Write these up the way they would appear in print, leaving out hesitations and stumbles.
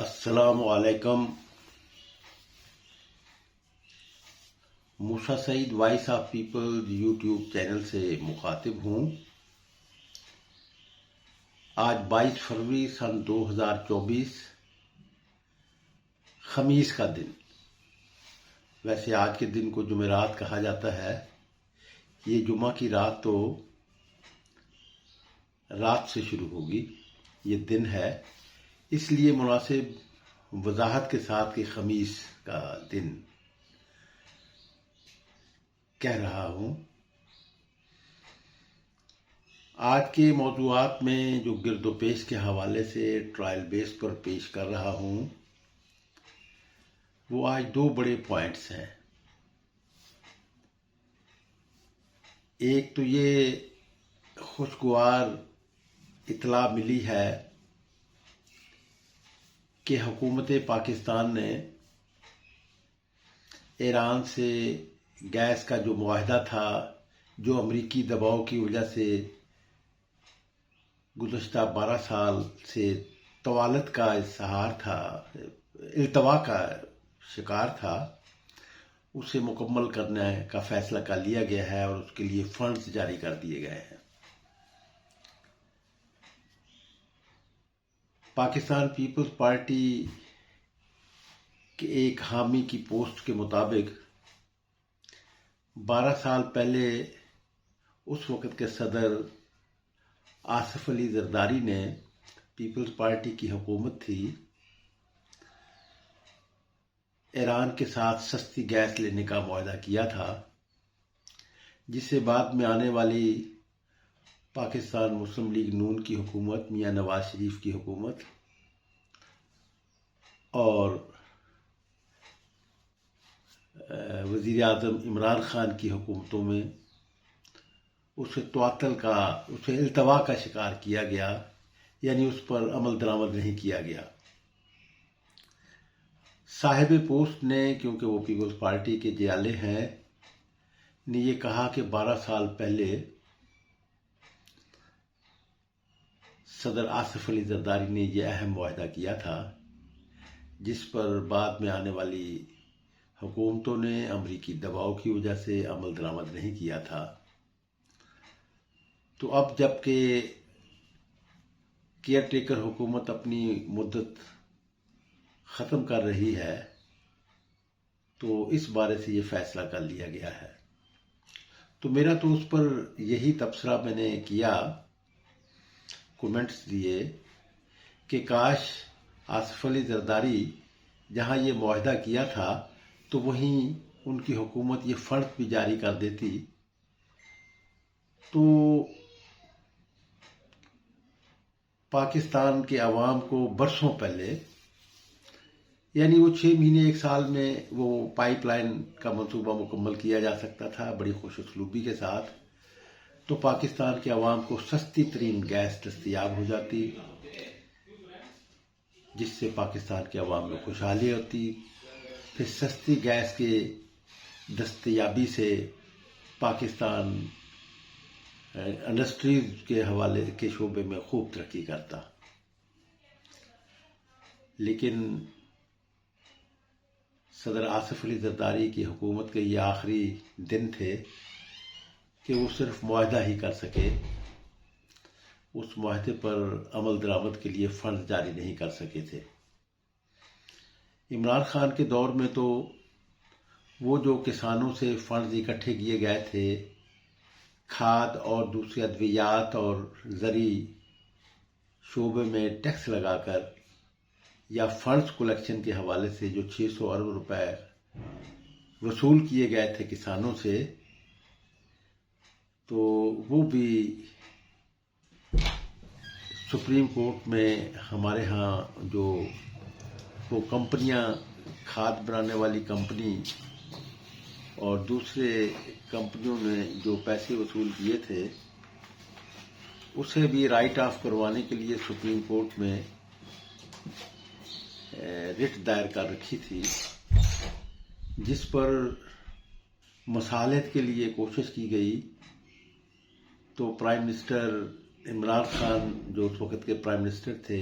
السلام علیکم. Musa Saeed voice of people YouTube channel سے مخاطب ہوں. آج 22 فروری سن 2024 خمیس کا دن. ویسے آج کے دن کو جمعرات کہا جاتا ہے. یہ جمعہ کی رات تو رات سے شروع ہوگی. یہ دن ہے، اس لیے مناسب وضاحت کے ساتھ کہ خمیس کا دن کہہ رہا ہوں. آج کے موضوعات میں جو گرد و پیش کے حوالے سے ٹرائل بیس پر پیش کر رہا ہوں وہ آج دو بڑے پوائنٹس ہیں. ایک تو یہ خوشگوار اطلاع ملی ہے کہ حکومت پاکستان نے ایران سے گیس کا جو معاہدہ تھا، جو امریکی دباؤ کی وجہ سے گزشتہ 12 سال سے طوالت کا اظہار تھا، التوا کا شکار تھا، اسے مکمل کرنے کا فیصلہ کر لیا گیا ہے اور اس کے لیے فنڈز جاری کر دیے گئے ہیں. پاکستان پیپلز پارٹی کے ایک حامی کی پوسٹ کے مطابق 12 سال پہلے اس وقت کے صدر آصف علی زرداری نے، پیپلز پارٹی کی حکومت تھی، ایران کے ساتھ سستی گیس لینے کا معاہدہ کیا تھا، جس سے بعد میں آنے والی پاکستان مسلم لیگ نون کی حکومت، میاں نواز شریف کی حکومت اور وزیر اعظم عمران خان کی حکومتوں میں اسے اسے التوا کا شکار کیا گیا، یعنی اس پر عمل درآمد نہیں کیا گیا. صاحب پوسٹ نے، کیونکہ وہ پیپلز پارٹی کے جیالے ہیں، نے یہ کہا کہ 12 سال پہلے صدر آصف علی زرداری نے یہ اہم معاہدہ کیا تھا، جس پر بعد میں آنے والی حکومتوں نے امریکی دباؤ کی وجہ سے عمل درآمد نہیں کیا تھا. تو اب جب کہ کیئر ٹیکر حکومت اپنی مدت ختم کر رہی ہے تو اس بارے سے یہ فیصلہ کر لیا گیا ہے. تو میرا تو اس پر یہی تبصرہ میں نے کیا، کومنٹس دیے کہ کاش آصف علی زرداری جہاں یہ معاہدہ کیا تھا تو وہیں ان کی حکومت یہ فنڈ بھی جاری کر دیتی تو پاکستان کے عوام کو برسوں پہلے، یعنی وہ 6 مہینے 1 سال میں وہ پائپ لائن کا منصوبہ مکمل کیا جا سکتا تھا بڑی خوش اسلوبی کے ساتھ، تو پاکستان کے عوام کو سستی ترین گیس دستیاب ہو جاتی، جس سے پاکستان کے عوام میں خوشحالی ہوتی. پھر سستی گیس کے دستیابی سے پاکستان انڈسٹریز کے حوالے کے شعبے میں خوب ترقی کرتا. لیکن صدر آصف علی زرداری کی حکومت کے یہ آخری دن تھے کہ وہ صرف معاہدہ ہی کر سکے، اس معاہدے پر عمل درآمد کے لیے فنڈ جاری نہیں کر سکے تھے. عمران خان کے دور میں تو وہ جو کسانوں سے فنڈز اکٹھے کیے گئے تھے، کھاد اور دوسری ادویات اور زرعی شعبے میں ٹیکس لگا کر یا فنڈز کلیکشن کے حوالے سے جو 600 ارب روپے وصول کیے گئے تھے کسانوں سے، تو وہ بھی سپریم کورٹ میں ہمارے ہاں جو وہ کمپنیاں، کھاد بنانے والی کمپنی اور دوسرے کمپنیوں نے جو پیسے وصول کیے تھے اسے بھی رائٹ آف کروانے کے لیے سپریم کورٹ میں رٹ دائر کر رکھی تھی، جس پر مصالحت کے لیے کوشش کی گئی. تو پرائم منسٹر عمران خان جو اس وقت کے پرائم منسٹر تھے،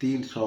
300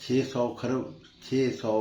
600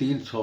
300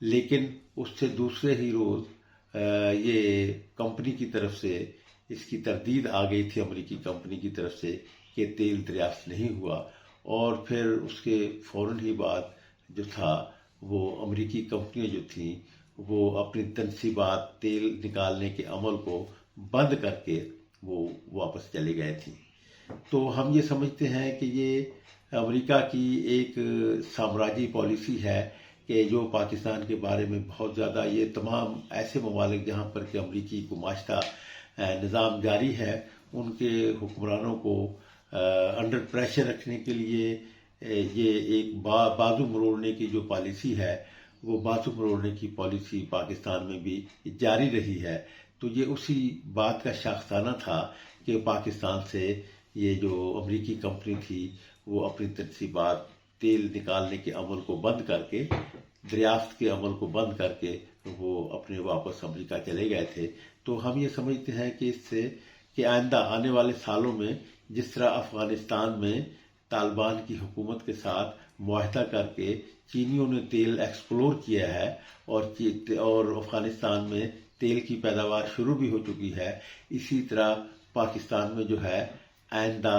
لیکن اس سے دوسرے ہی روز یہ کمپنی کی طرف سے اس کی تردید آ گئی تھی امریکی کمپنی کی طرف سے کہ تیل دریافت نہیں ہوا، اور پھر اس کے فوراً ہی بعد جو تھا وہ امریکی کمپنیاں جو تھیں وہ اپنی تنصیبات تیل نکالنے کے عمل کو بند کر کے وہ واپس چلے گئے تھیں۔ تو ہم یہ سمجھتے ہیں کہ یہ امریکہ کی ایک سامراجی پالیسی ہے کہ جو پاکستان کے بارے میں بہت زیادہ، یہ تمام ایسے ممالک جہاں پر کہ امریکی گماشتہ نظام جاری ہے ان کے حکمرانوں کو انڈر پریشر رکھنے کے لیے یہ ایک بازو مروڑنے کی جو پالیسی ہے وہ بازو مروڑنے کی پالیسی پاکستان میں بھی جاری رہی ہے۔ تو یہ اسی بات کا شاخسانہ تھا کہ پاکستان سے یہ جو امریکی کمپنی تھی وہ اپنی تنصیبات تیل نکالنے کے عمل کو بند کر کے، دریافت کے عمل کو بند کر کے وہ اپنے واپس امریکہ چلے گئے تھے۔ تو ہم یہ سمجھتے ہیں کہ اس سے کہ آئندہ آنے والے سالوں میں جس طرح افغانستان میں طالبان کی حکومت کے ساتھ معاہدہ کر کے چینیوں نے تیل ایکسپلور کیا ہے اور افغانستان میں تیل کی پیداوار شروع بھی ہو چکی ہے، اسی طرح پاکستان میں جو ہے آئندہ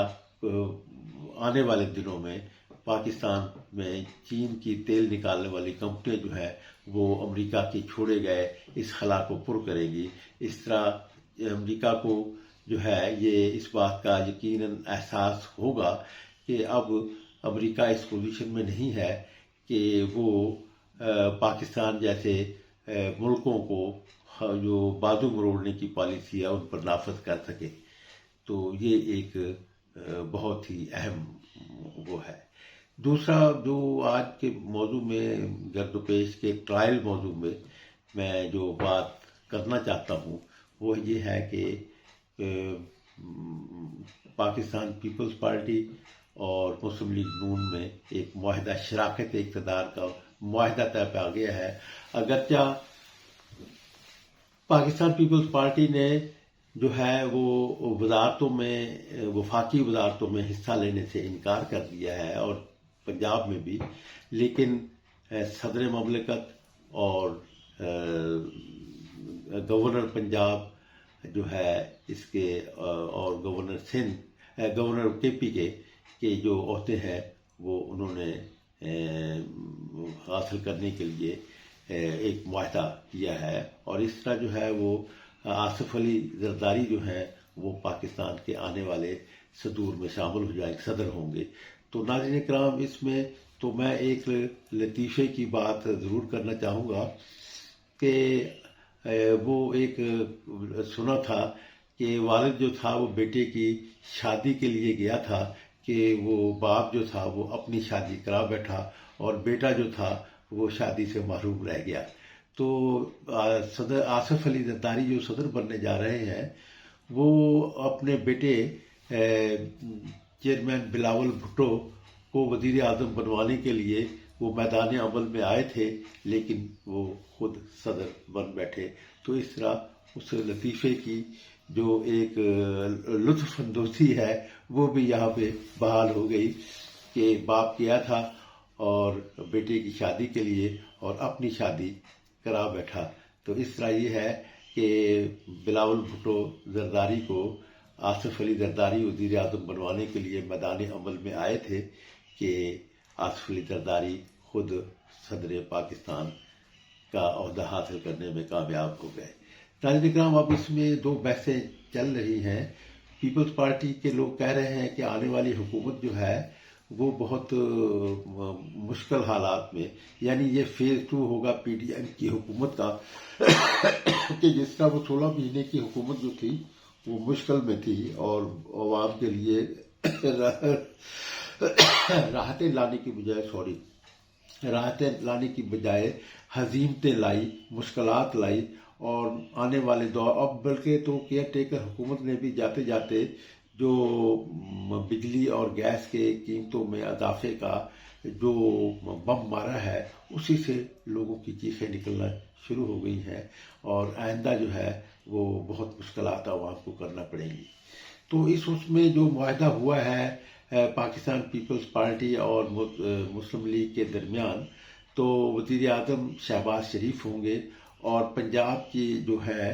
آنے والے دنوں میں پاکستان میں چین کی تیل نکالنے والی کمپنیاں جو ہے وہ امریکہ کے چھوڑے گئے اس خلا کو پر کرے گی۔ اس طرح امریکہ کو جو ہے یہ اس بات کا یقیناً احساس ہوگا کہ اب امریکہ اس پوزیشن میں نہیں ہے کہ وہ پاکستان جیسے ملکوں کو جو بازو مروڑنے کی پالیسی ہے ان پر نافذ کر سکے۔ تو یہ ایک بہت ہی اہم وہ ہے۔ دوسرا جو آج کے موضوع میں گرد و پیش کے ٹرائل موضوع میں جو بات کرنا چاہتا ہوں وہ یہ ہے کہ پاکستان پیپلز پارٹی اور مسلم لیگ نون میں ایک معاہدہ شراکت اقتدار کا معاہدہ طے پہ آ گیا ہے۔ اگرچہ پاکستان پیپلز پارٹی نے جو ہے وہ وزارتوں میں وفاقی وزارتوں میں حصہ لینے سے انکار کر دیا ہے اور پنجاب میں بھی، لیکن صدر مملکت اور گورنر پنجاب جو ہے اس کے اور گورنر سندھ گورنر کے پی کے جو عہدے ہیں وہ انہوں نے حاصل کرنے کے لیے ایک معاہدہ کیا ہے، اور اس طرح جو ہے وہ آصف علی زرداری جو ہیں وہ پاکستان کے آنے والے صدور میں شامل ہو جائیں، صدر ہوں گے۔ تو ناظرین کرام، اس میں تو میں ایک لطیفے کی بات ضرور کرنا چاہوں گا کہ وہ ایک سنا تھا کہ والد جو تھا وہ بیٹے کی شادی کے لیے گیا تھا کہ وہ باپ جو تھا وہ اپنی شادی کرا بیٹھا اور بیٹا جو تھا وہ شادی سے محروم رہ گیا۔ تو صدر آصف علی زرداری جو صدر بننے جا رہے ہیں وہ اپنے بیٹے چیئرمین بلاول بھٹو کو وزیر اعظم بنوانے کے لیے وہ میدان عمل میں آئے تھے، لیکن وہ خود صدر بن بیٹھے۔ تو اس طرح اس لطیفے کی جو ایک لطف اندوزی ہے وہ بھی یہاں پہ بحال ہو گئی کہ باپ گیا تھا اور بیٹے کی شادی کے لیے اور اپنی شادی کرا بیٹھا۔ تو اس طرح یہ ہے کہ بلاول بھٹو زرداری کو آصف علی زرداری وزیر اعظم بنوانے کے لیے میدان عمل میں آئے تھے کہ آصف علی زرداری خود صدر پاکستان کا عہدہ حاصل کرنے میں کامیاب ہو گئے۔ ناظرین کرام، اب اس میں دو بحثیں چل رہی ہیں۔ پیپلز پارٹی کے لوگ کہہ رہے ہیں کہ آنے والی حکومت جو ہے وہ بہت مشکل حالات میں، یعنی یہ فیز 2 ہوگا پی ڈی ایم کی حکومت کا کہ جس طرح وہ 16 مہینے کی حکومت جو تھی وہ مشکل میں تھی اور عوام کے لیے راحتیں لانے کی بجائے ہزیمتیں لائی، مشکلات لائی، اور آنے والے دور اب بلکہ تو کیئر ٹیکر حکومت نے بھی جاتے جاتے جو بجلی اور گیس کے قیمتوں میں اضافے کا جو بم مارا ہے اسی سے لوگوں کی چیخیں نکلنا شروع ہو گئی ہیں، اور آئندہ جو ہے وہ بہت مشکلات عوام کو کرنا پڑیں گی۔ تو اس میں جو معاہدہ ہوا ہے پاکستان پیپلز پارٹی اور مسلم لیگ کے درمیان، تو وزیر اعظم شہباز شریف ہوں گے، اور پنجاب کی جو ہے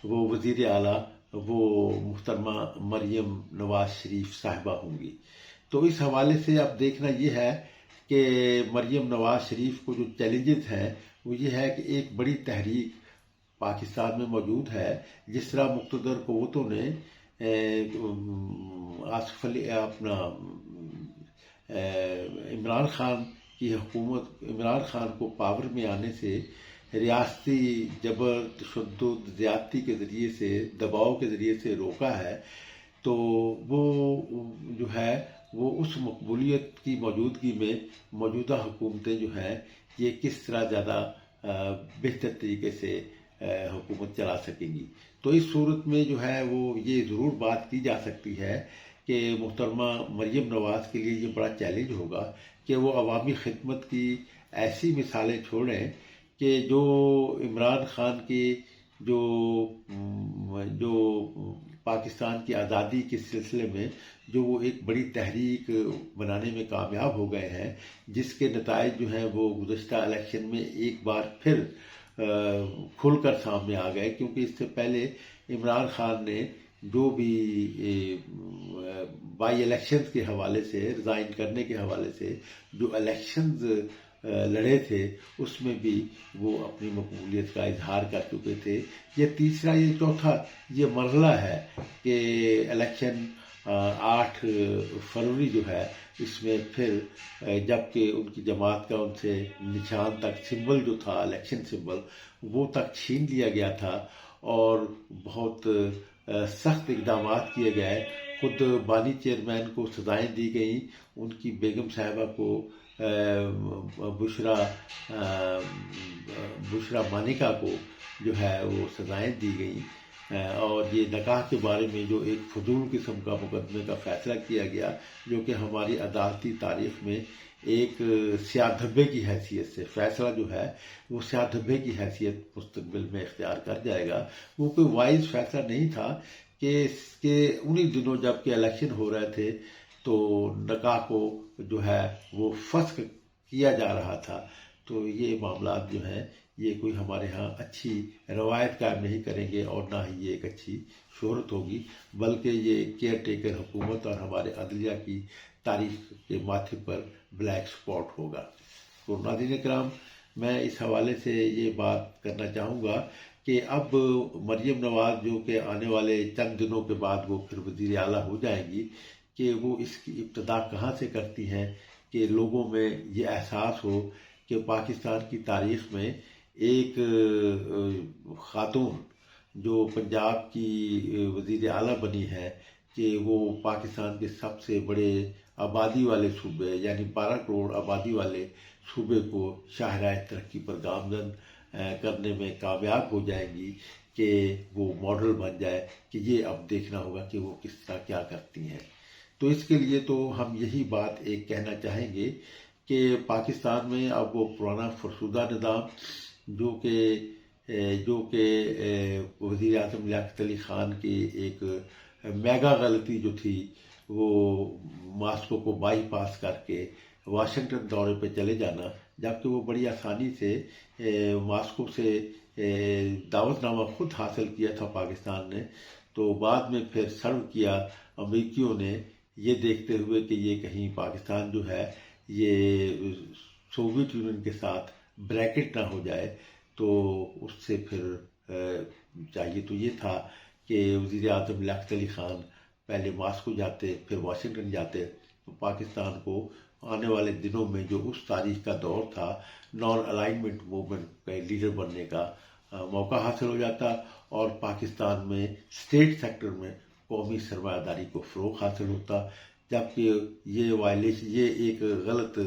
وہ وزیر اعلیٰ وہ محترمہ مریم نواز شریف صاحبہ ہوں گی۔ تو اس حوالے سے اب دیکھنا یہ ہے کہ مریم نواز شریف کو جو چیلنجز ہیں وہ یہ ہے کہ ایک بڑی تحریک پاکستان میں موجود ہے، جس طرح مقتدر قوتوں نے آصف علی عمران خان کی حکومت، عمران خان کو پاور میں آنے سے ریاستی جبر، تشدد، زیادتی کے ذریعے سے، دباؤ کے ذریعے سے روکا ہے، تو وہ جو ہے وہ اس مقبولیت کی موجودگی میں موجودہ حکومتیں جو ہیں یہ کس طرح زیادہ بہتر طریقے سے حکومت چلا سکیں گی۔ تو اس صورت میں جو ہے وہ یہ ضرور بات کی جا سکتی ہے کہ محترمہ مریم نواز کے لیے یہ بڑا چیلنج ہوگا کہ وہ عوامی خدمت کی ایسی مثالیں چھوڑیں کہ جو عمران خان کی جو پاکستان کی آزادی کے سلسلے میں جو وہ ایک بڑی تحریک بنانے میں کامیاب ہو گئے ہیں، جس کے نتائج جو ہیں وہ گزشتہ الیکشن میں ایک بار پھر کھل کر سامنے آ گئے، کیونکہ اس سے پہلے عمران خان نے جو بھی بائی الیکشنز کے حوالے سے، ریزائن کرنے کے حوالے سے جو الیکشنز لڑے تھے اس میں بھی وہ اپنی مقبولیت کا اظہار کر چکے تھے۔ یہ تیسرا، یہ چوتھا یہ مرحلہ ہے کہ الیکشن 8 فروری جو ہے اس میں پھر جبکہ ان کی جماعت کا ان سے نشان تک، سمبل جو تھا الیکشن سمبل، وہ تک چھین لیا گیا تھا، اور بہت سخت اقدامات کیے گئے۔ خود بانی چیئرمین کو سزائیں دی گئیں، ان کی بیگم صاحبہ کو بشرا مانیکا کو جو ہے وہ سزائیں دی گئیں، اور یہ نکاح کے بارے میں جو ایک فضول قسم کا مقدمے کا فیصلہ کیا گیا، جو کہ ہماری عدالتی تاریخ میں ایک سیاہ دھبے کی حیثیت سے فیصلہ جو ہے وہ سیاہ دھبے کی حیثیت مستقبل میں اختیار کر جائے گا۔ وہ کوئی وائز فیصلہ نہیں تھا کہ انہی دنوں جب کہ الیکشن ہو رہے تھے تو نکاح کو جو ہے وہ فسخ کیا جا رہا تھا۔ تو یہ معاملات جو ہیں یہ کوئی ہمارے ہاں اچھی روایت قائم نہیں کریں گے، اور نہ ہی یہ ایک اچھی شہرت ہوگی، بلکہ یہ کیئر ٹیکر حکومت اور ہمارے عدلیہ کی تاریخ کے ماتھے پر بلیک سپاٹ ہوگا۔ تو ناظرین کرام، میں اس حوالے سے یہ بات کرنا چاہوں گا کہ اب مریم نواز جو کہ آنے والے چند دنوں کے بعد وہ پھر وزیر اعلیٰ ہو جائیں گی، کہ وہ اس کی ابتدا کہاں سے کرتی ہیں کہ لوگوں میں یہ احساس ہو کہ پاکستان کی تاریخ میں ایک خاتون جو پنجاب کی وزیر اعلیٰ بنی ہے کہ وہ پاکستان کے سب سے بڑے آبادی والے صوبے یعنی 12 کروڑ آبادی والے صوبے کو شاہراہ ترقی پر گامزن کرنے میں کامیاب ہو جائیں گی، کہ وہ ماڈل بن جائے، کہ یہ اب دیکھنا ہوگا کہ وہ کس طرح کیا کرتی ہیں۔ تو اس کے لیے تو ہم یہی بات ایک کہنا چاہیں گے کہ پاکستان میں اب وہ پرانا فرسودہ نظام جو کہ وزیر اعظم لیاقت علی خان کی ایک میگا غلطی جو تھی، وہ ماسکو کو بائی پاس کر کے واشنگٹن دورے پہ چلے جانا، جبکہ وہ بڑی آسانی سے ماسکو سے دعوت نامہ خود حاصل کیا تھا پاکستان نے، تو بعد میں پھر سرو کیا امریکیوں نے، یہ دیکھتے ہوئے کہ یہ کہیں پاکستان جو ہے یہ سوویت یونین کے ساتھ بریکٹ نہ ہو جائے۔ تو اس سے پھر چاہیے تو یہ تھا کہ وزیر اعظم لیاقت علی خان پہلے ماسکو جاتے، پھر واشنگٹن جاتے، تو پاکستان کو آنے والے دنوں میں جو اس تاریخ کا دور تھا نان الائنمنٹ موومنٹ کا لیڈر بننے کا موقع حاصل ہو جاتا، اور پاکستان میں اسٹیٹ سیکٹر میں قومی سرمایہ داری کو فروغ حاصل ہوتا، جبکہ یہ ایک غلط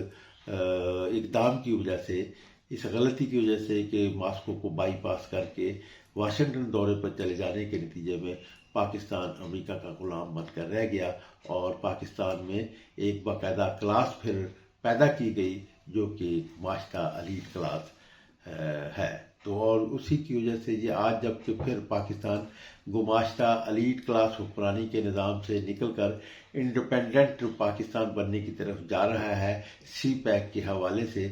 اقدام کی وجہ سے، اس غلطی کی وجہ سے کہ ماسکو کو بائی پاس کر کے واشنگٹن دورے پر چلے جانے کے نتیجے میں پاکستان امریکہ کا غلام بن کر رہ گیا، اور پاکستان میں ایک باقاعدہ کلاس پھر پیدا کی گئی جو کہ ماشٹہ ایلیٹ کلاس ہے۔ تو اور اسی کی وجہ سے یہ آج جب کہ پھر پاکستان گماشتہ ایلیٹ کلاس حکمرانی کے نظام سے نکل کر انڈیپینڈنٹ پاکستان بننے کی طرف جا رہا ہے سی پیک کے حوالے سے،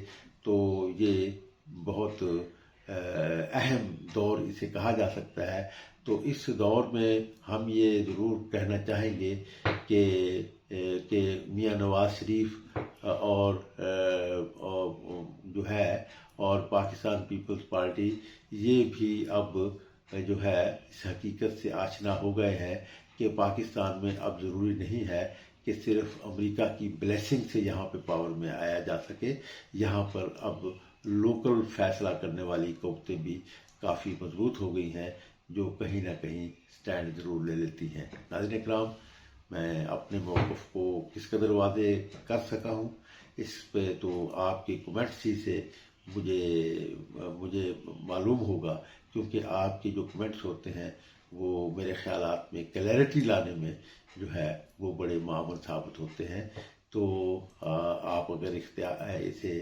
تو یہ بہت اہم دور اسے کہا جا سکتا ہے۔ تو اس دور میں ہم یہ ضرور کہنا چاہیں گے کہ میاں نواز شریف اور جو ہے اور پاکستان پیپلز پارٹی یہ بھی اب جو ہے اس حقیقت سے آشنا ہو گئے ہیں کہ پاکستان میں اب ضروری نہیں ہے کہ صرف امریکہ کی بلیسنگ سے یہاں پہ پاور میں آیا جا سکے، یہاں پر اب لوکل فیصلہ کرنے والی قوتیں بھی کافی مضبوط ہو گئی ہیں جو کہیں نہ کہیں سٹینڈ ضرور لے لیتی ہیں۔ ناظرین اکرام، میں اپنے موقف کو کس قدر واضح کر سکا ہوں اس پہ تو آپ کے کمنٹس ہی سے مجھے معلوم ہوگا، کیونکہ آپ کے جو کمنٹس ہوتے ہیں وہ میرے خیالات میں کلیئرٹی لانے میں جو ہے وہ بڑے معاون ثابت ہوتے ہیں۔ تو آپ اگر اسے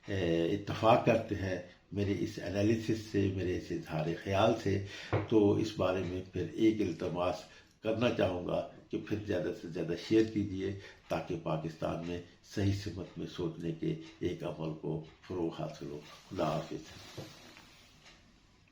اتفاق کرتے ہیں میرے اس انالیسس سے، میرے اس اظہار خیال سے، تو اس بارے میں پھر ایک التماس کرنا چاہوں گا کہ پھر زیادہ سے زیادہ شیئر کیجئے تاکہ پاکستان میں صحیح سمت میں سوچنے کے ایک عمل کو فروغ حاصل ہو۔ خدا حافظ۔